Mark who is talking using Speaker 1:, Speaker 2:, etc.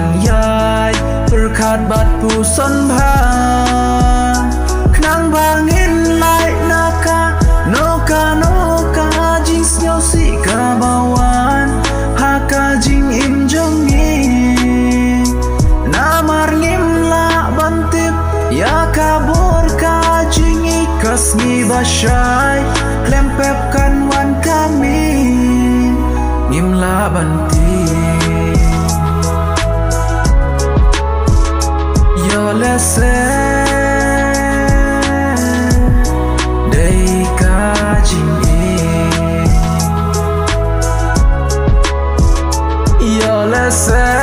Speaker 1: ban yai berkat bat pu son bha knang bangin lai naka noka jing snyo si ka bawan haka jing im jongi namar ngim la bantip ya kabur ka jing ikas ni basyai klempep kan wan kami ngim la bantip yo lese dei ka jing yo lese